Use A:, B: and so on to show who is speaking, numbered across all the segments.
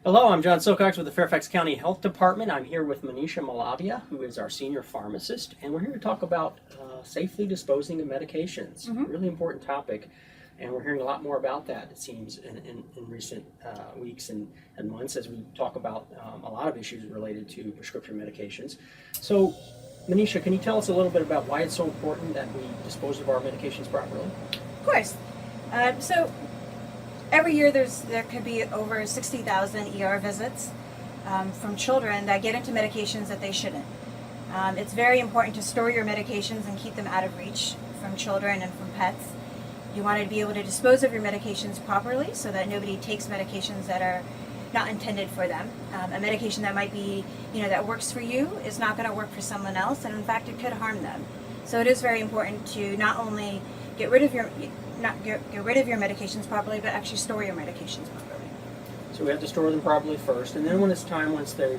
A: Hello, I'm John Silcox with the Fairfax County Health Department. I'm here with Manisha Malavia, who is our senior pharmacist, and we're here to talk about safely disposing of medications. Really important topic, and we're hearing a lot more about that, it seems, in recent weeks and months as we talk about a lot of issues related to prescription medications. So, Manisha, can you tell us a little bit about why it's so important that we dispose of our medications properly?
B: Of course. So every year there could be over 60,000 ER visits from children that get into medications that they shouldn't. It's very important to store your medications and keep them out of reach from children and from pets. You want to be able to dispose of your medications properly so that nobody takes medications that are not intended for them. A medication that might be, that works for you is not going to work for someone else, and in fact it could harm them. So it is very important to not only get rid of your medications properly, but actually store your medications properly.
A: So we have to store them properly first, and then when it's time, once they're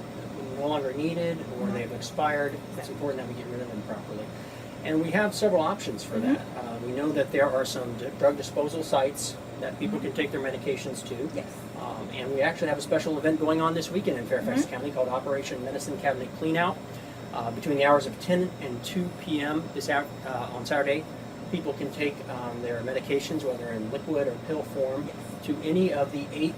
A: no longer needed or they've expired, it's important that we get rid of them properly. And we have several options for that. We know that there are some drug disposal sites that people can take their medications to.
B: Yes.
A: And we actually have a special event going on this weekend in Fairfax County called Operation Medicine Cabinet Cleanout. Between the hours of 10 and 2 p.m. On Saturday, people can take their medications, whether in liquid or pill form, to any of the 8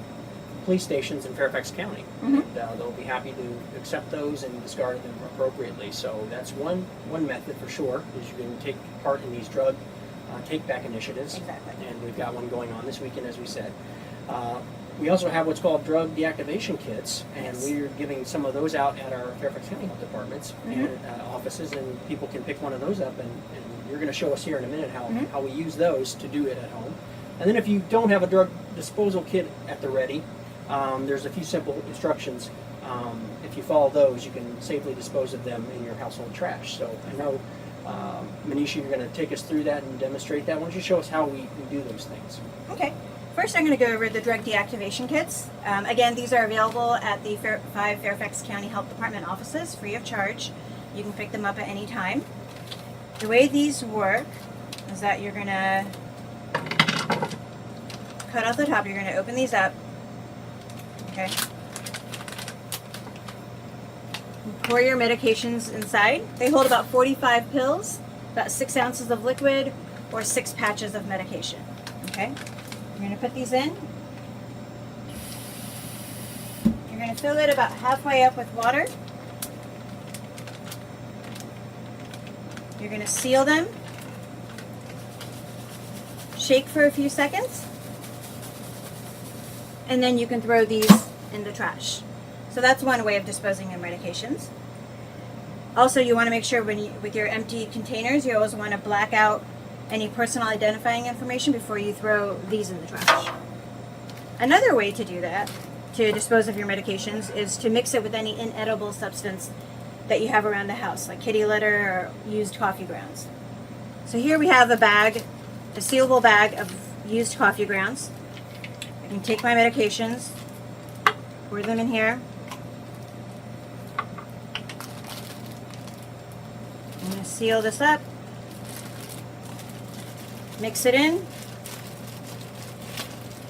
A: police stations in Fairfax County. And they'll be happy to accept those and discard them appropriately. So that's one method for sure, is you can take part in these drug take-back initiatives.
B: Exactly.
A: And we've got one going on this weekend, as we said. We also have what's called drug deactivation kits, and we're giving some of those out at our Fairfax County Health Departments and offices, and people can pick one of those up, and you're going to show us here in a minute how we use those to do it at home. And then if you don't have a drug disposal kit at the ready, there's a few simple instructions. If you follow those, you can safely dispose of them in your household trash. So I know, Manisha, you're going to take us through that and demonstrate that. Why don't you show us how we do those things?
B: Okay. First, I'm going to go over the drug deactivation kits. Again, these are available at the 5 Fairfax County Health Department offices, free of charge. You can pick them up at any time. The way these work is that you're going to cut off the top. You're going to open these up. Okay. Pour your medications inside. They hold about 45 pills, about 6 ounces of liquid, or 6 patches of medication. Okay. You're going to put these in. You're going to fill it about halfway up with water. You're going to seal them. Shake for a few seconds. And then you can throw these in the trash. So that's one way of disposing of medications. Also, you want to make sure with your empty containers, you always want to black out any personal identifying information before you throw these in the trash. Another way to do that, to dispose of your medications, is to mix it with any inedible substance that you have around the house, like kitty litter or used coffee grounds. So here we have a bag, a sealable bag of used coffee grounds. I can take my medications, pour them in here. I'm going to seal this up. Mix it in,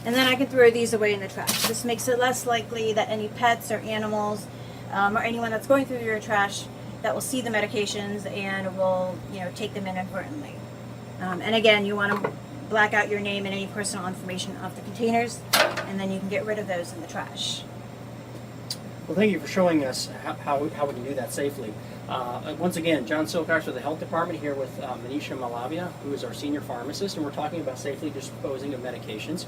B: and then I can throw these away in the trash. This makes it less likely that any pets or animals or anyone that's going through your trash that will see the medications and will take them inadvertently. And again, you want to black out your name and any personal information off the containers, and then you can get rid of those in the trash.
A: Well, thank you for showing us how we can do that safely. Once again, John Silcox with the Health Department here with Manisha Malavia, who is our senior pharmacist, and we're talking about safely disposing of medications.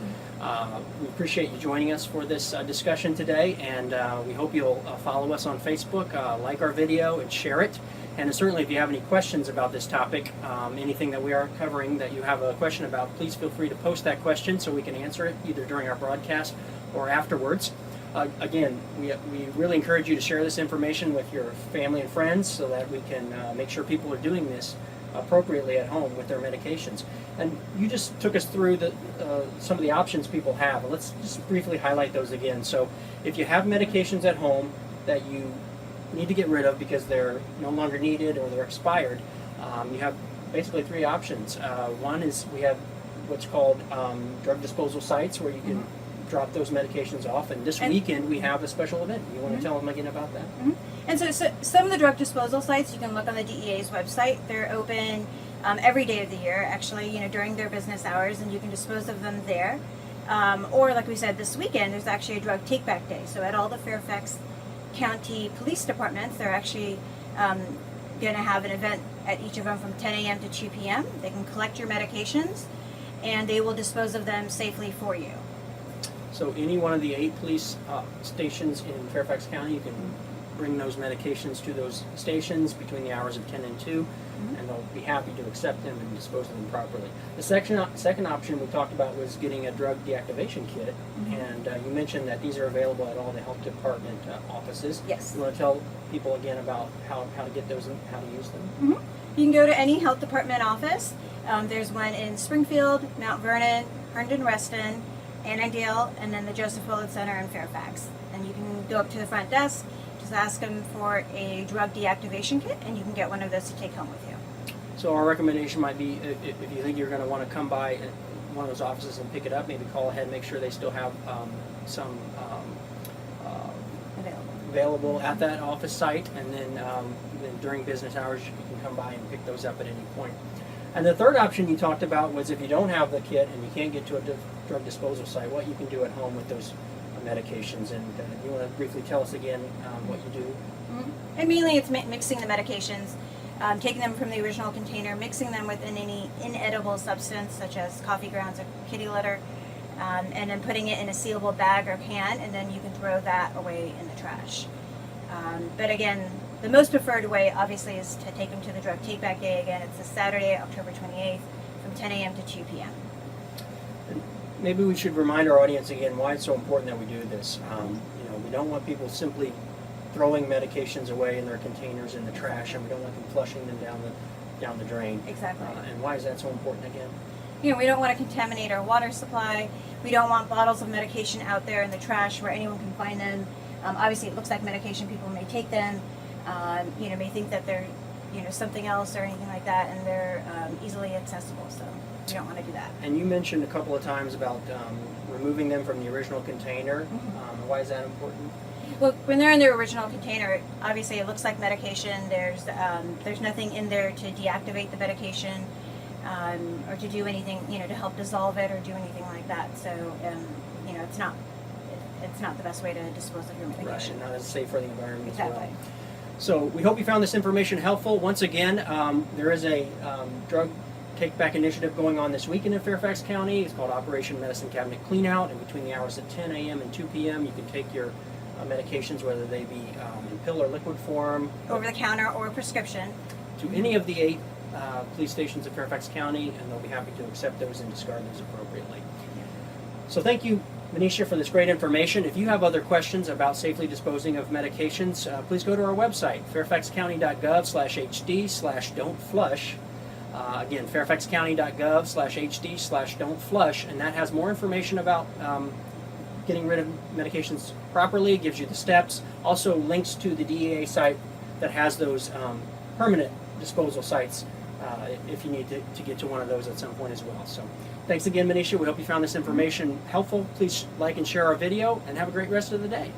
A: We appreciate you joining us for this discussion today, and we hope you'll follow us on Facebook, like our video, and share it. And certainly if you have any questions about this topic, anything that we are covering that you have a question about, please feel free to post that question so we can answer it either during our broadcast or afterwards. Again, we really encourage you to share this information with your family and friends so that we can make sure people are doing this appropriately at home with their medications. And you just took us through some of the options people have. Let's just briefly highlight those again. So if you have medications at home that you need to get rid of because they're no longer needed or they're expired, you have basically 3 options. One is we have what's called drug disposal sites where you can drop those medications off. And this weekend we have a special event. You want to tell them again about that?
B: And so some of the drug disposal sites, you can look on the DEA's website. They're open every day of the year, actually, during their business hours, and you can dispose of them there. Or like we said, this weekend, there's actually a drug take-back day. So at all the Fairfax County Police Departments, they're actually going to have an event at each of them from 10 a.m. to 2 p.m. They can collect your medications, and they will dispose of them safely for you.
A: So any one of the 8 police stations in Fairfax County, you can bring those medications to those stations between the hours of 10 and 2, and they'll be happy to accept them and dispose of them properly. The second option we talked about was getting a drug deactivation kit, and you mentioned that these are available at all the health department offices.
B: Yes.
A: You want to tell people again about how to get those and how to use them?
B: You can go to any health department office. There's one in Springfield, Mount Vernon, Herndon-Reston, Annandale, and then the Joseph Willard Center in Fairfax. And you can go up to the front desk, just ask them for a drug deactivation kit, and you can get one of those to take home with you.
A: So our recommendation might be, if you think you're going to want to come by one of those offices and pick it up, maybe call ahead, make sure they still have some available at that office site, and then during business hours you can come by and pick those up at any point. And the third option you talked about was if you don't have the kit and you can't get to a drug disposal site, what you can do at home with those medications. And you want to briefly tell us again what you do?
B: And mainly it's mixing the medications, taking them from the original container, mixing them with any inedible substance such as coffee grounds or kitty litter, and then putting it in a sealable bag or can, and then you can throw that away in the trash. But again, the most preferred way obviously is to take them to the drug take-back day. Again, it's this Saturday, October 28th from 10 a.m. to 2 p.m.
A: Maybe we should remind our audience again why it's so important that we do this. We don't want people simply throwing medications away in their containers in the trash, and we don't want them flushing them down the drain.
B: Exactly.
A: And why is that so important again?
B: We don't want to contaminate our water supply. We don't want bottles of medication out there in the trash where anyone can find them. Obviously, it looks like medication. People may take them, may think that they're, something else or anything like that, and they're easily accessible. So we don't want to do that.
A: And you mentioned a couple of times about removing them from the original container. Why is that important?
B: Well, when they're in their original container, obviously it looks like medication. There's nothing in there to deactivate the medication or to do anything, to help dissolve it or do anything like that. So, it's not the best way to dispose of your medication.
A: Right, and not as safe for the environment
B: Exactly.
A: as well. So we hope you found this information helpful. Once again, there is a drug take-back initiative going on this weekend in Fairfax County. It's called Operation Medicine Cabinet Cleanout, and between the hours of 10 a.m. and 2 p.m. you can take your medications, whether they be in pill or liquid form,
B: Over the counter or prescription.
A: to any of the 8 police stations in Fairfax County, and they'll be happy to accept those and discard those appropriately. So thank you, Manisha, for this great information. If you have other questions about safely disposing of medications, please go to our website, fairfaxcounty.gov/hd/don't-flush. Again, fairfaxcounty.gov/hd/don't-flush, and that has more information about getting rid of medications properly. It gives you the steps. Also links to the DEA site that has those permanent disposal sites if you need to get to one of those at some point as well. So thanks again, Manisha. We hope you found this information helpful. Please like and share our video, and have a great rest of the day.